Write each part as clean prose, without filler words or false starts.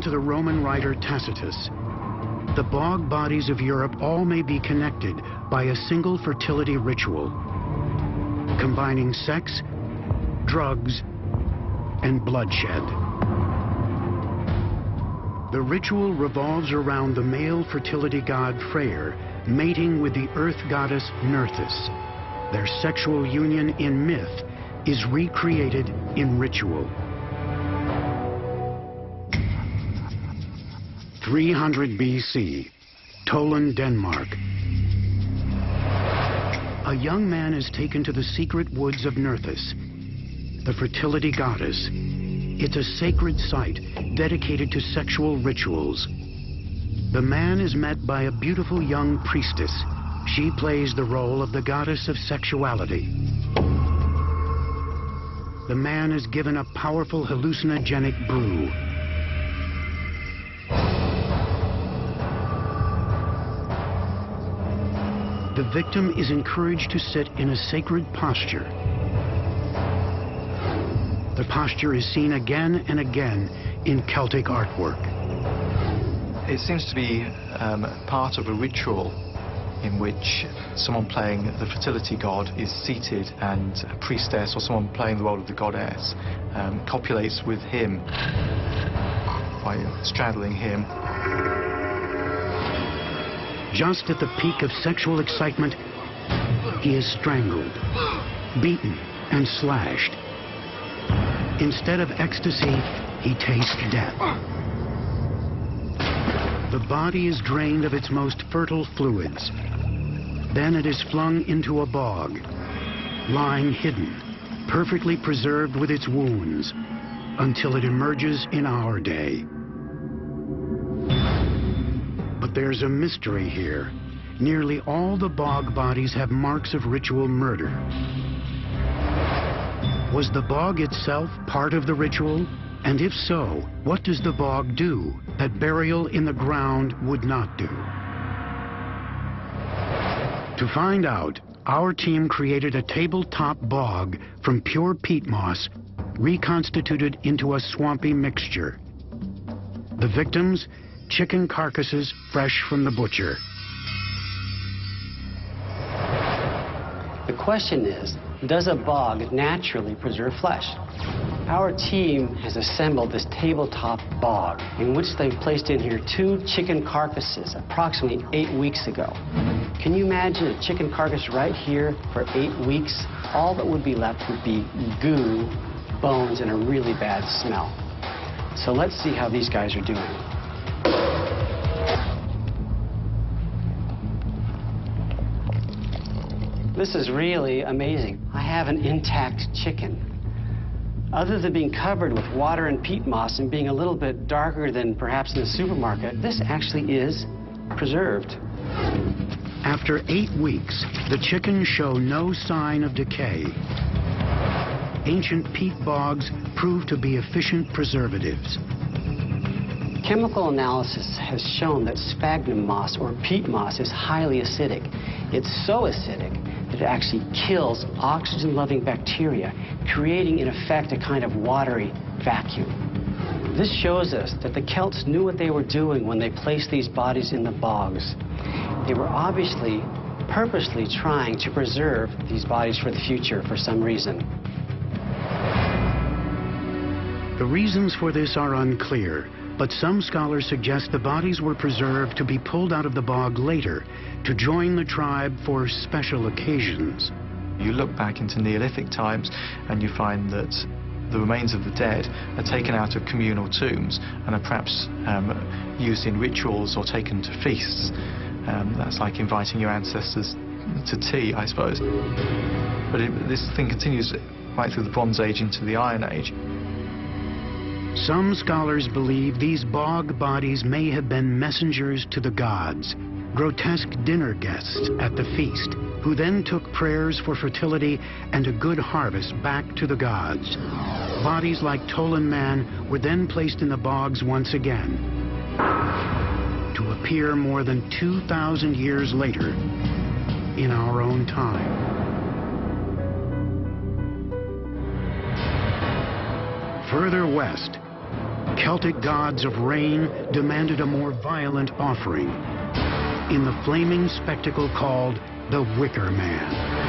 to the Roman writer Tacitus, the bog bodies of Europe all may be connected by a single fertility ritual, combining sex, drugs, and bloodshed. The ritual revolves around the male fertility god Freyr mating with the earth goddess Nerthus. Their sexual union in myth is recreated in ritual. 300 BC, Tolen, Denmark. A young man is taken to the secret woods of Nerthus, the fertility goddess. It's a sacred site dedicated to sexual rituals. The man is met by a beautiful young priestess. She plays the role of the goddess of sexuality. The man is given a powerful hallucinogenic brew. The victim is encouraged to sit in a sacred posture. The posture is seen again and again in Celtic artwork. It seems to be part of a ritual in which someone playing the fertility god is seated and a priestess or someone playing the role of the goddess copulates with him by straddling him. Just at the peak of sexual excitement, he is strangled, beaten, and slashed. Instead of ecstasy, he tastes death. The body is drained of its most fertile fluids. Then it is flung into a bog, lying hidden, perfectly preserved with its wounds, until it emerges in our day. But there's a mystery here. Nearly all the bog bodies have marks of ritual murder. Was the bog itself part of the ritual? And if so, what does the bog do that burial in the ground would not do? To find out, our team created a tabletop bog from pure peat moss, reconstituted into a swampy mixture. The victims? Chicken carcasses fresh from the butcher. The question is, does a bog naturally preserve flesh? Our team has assembled this tabletop bog in which they've placed in here 2 chicken carcasses approximately 8 weeks ago. Can you imagine a chicken carcass right here for 8 weeks? All that would be left would be goo, bones, and a really bad smell. So let's see how these guys are doing. This is really amazing. I have an intact chicken. Other than being covered with water and peat moss and being a little bit darker than perhaps in the supermarket, this actually is preserved. After 8 weeks, the chickens show no sign of decay. Ancient peat bogs prove to be efficient preservatives. Chemical analysis has shown that sphagnum moss or peat moss is highly acidic. It's so acidic that it actually kills oxygen-loving bacteria, creating in effect a kind of watery vacuum. This shows us that the Celts knew what they were doing when they placed these bodies in the bogs. They were obviously purposely trying to preserve these bodies for the future for some reason. The reasons for this are unclear, but some scholars suggest the bodies were preserved to be pulled out of the bog later to join the tribe for special occasions. You look back into Neolithic times and you find that the remains of the dead are taken out of communal tombs and are perhaps used in rituals or taken to feasts. That's like inviting your ancestors to tea, I suppose. But this thing continues right through the Bronze Age into the Iron Age. Some scholars believe these bog bodies may have been messengers to the gods, grotesque dinner guests at the feast, who then took prayers for fertility and a good harvest back to the gods. Bodies like Tolen Man were then placed in the bogs once again, to appear more than 2,000 years later in our own time. Further west, Celtic gods of rain demanded a more violent offering in the flaming spectacle called the Wicker Man.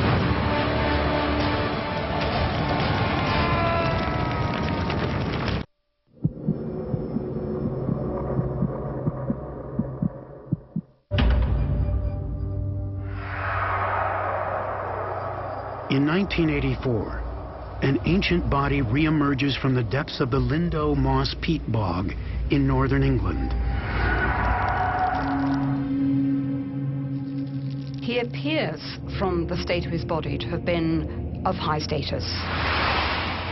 In 1984, an ancient body re-emerges from the depths of the Lindo Moss peat bog in northern England. He appears, from the state of his body, to have been of high status.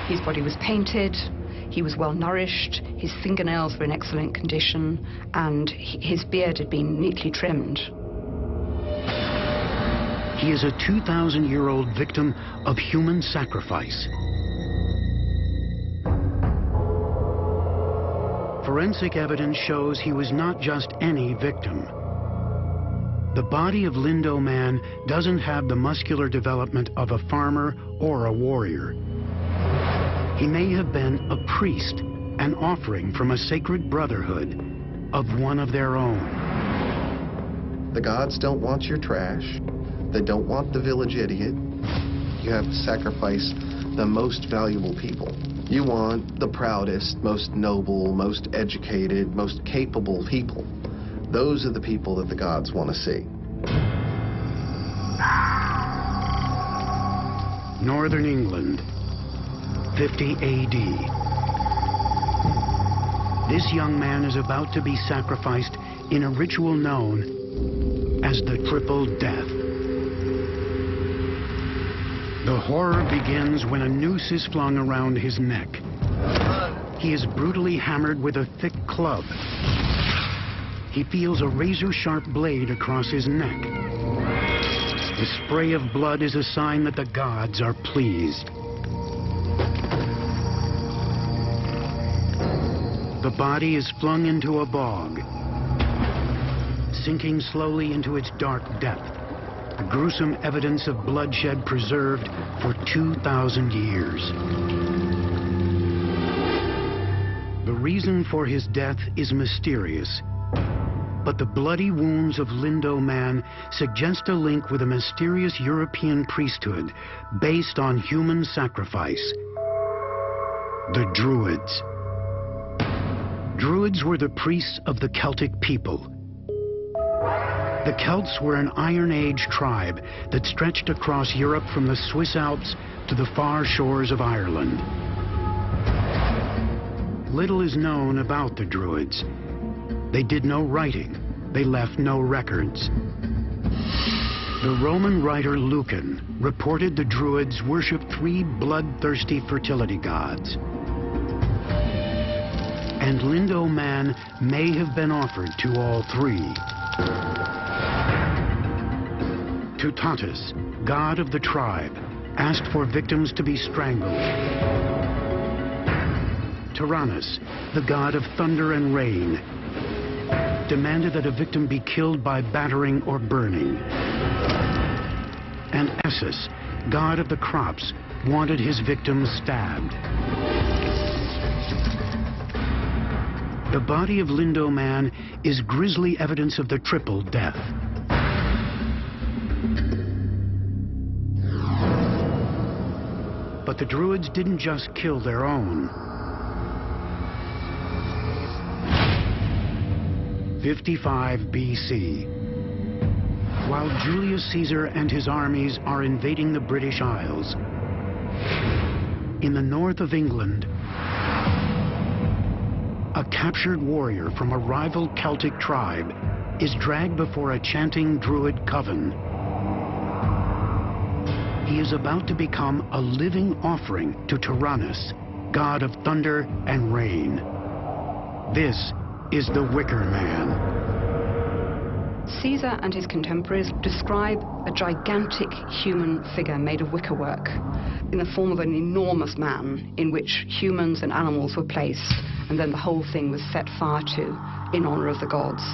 His body was painted, he was well nourished, his fingernails were in excellent condition, and his beard had been neatly trimmed. He is a 2,000-year-old victim of human sacrifice. Forensic evidence shows he was not just any victim. The body of Lindo Man doesn't have the muscular development of a farmer or a warrior. He may have been a priest, an offering from a sacred brotherhood of one of their own. The gods don't want your trash. They don't want the village idiot. You have to sacrifice the most valuable people. You want the proudest, most noble, most educated, most capable people. Those are the people that the gods want to see. Northern England, 50 AD. This young man is about to be sacrificed in a ritual known as the Triple Death. The horror begins when a noose is flung around his neck. He is brutally hammered with a thick club. He feels a razor-sharp blade across his neck. The spray of blood is a sign that the gods are pleased. The body is flung into a bog, sinking slowly into its dark depth. The gruesome evidence of bloodshed preserved for 2,000 years. The reason for his death is mysterious, but the bloody wounds of Lindo Man suggest a link with a mysterious European priesthood based on human sacrifice. The Druids. Druids were the priests of the Celtic people. The Celts were an Iron Age tribe that stretched across Europe from the Swiss Alps to the far shores of Ireland. Little is known about the Druids. They did no writing. They left no records. The Roman writer Lucan reported the Druids worshipped 3 bloodthirsty fertility gods. And Lindo Man may have been offered to all 3. Tutatis, god of the tribe, asked for victims to be strangled. Tyrannus, the god of thunder and rain, demanded that a victim be killed by battering or burning. And Essus, god of the crops, wanted his victims stabbed. The body of Lindo Man is grisly evidence of the Triple Death. But the Druids didn't just kill their own. 55 BC. While Julius Caesar and his armies are invading the British Isles, in the north of England, a captured warrior from a rival Celtic tribe is dragged before a chanting Druid coven. He is about to become a living offering to Tyrannus, god of thunder and rain. This is the Wicker Man. Caesar and his contemporaries describe a gigantic human figure made of wickerwork in the form of an enormous man in which humans and animals were placed, and then the whole thing was set fire to in honor of the gods.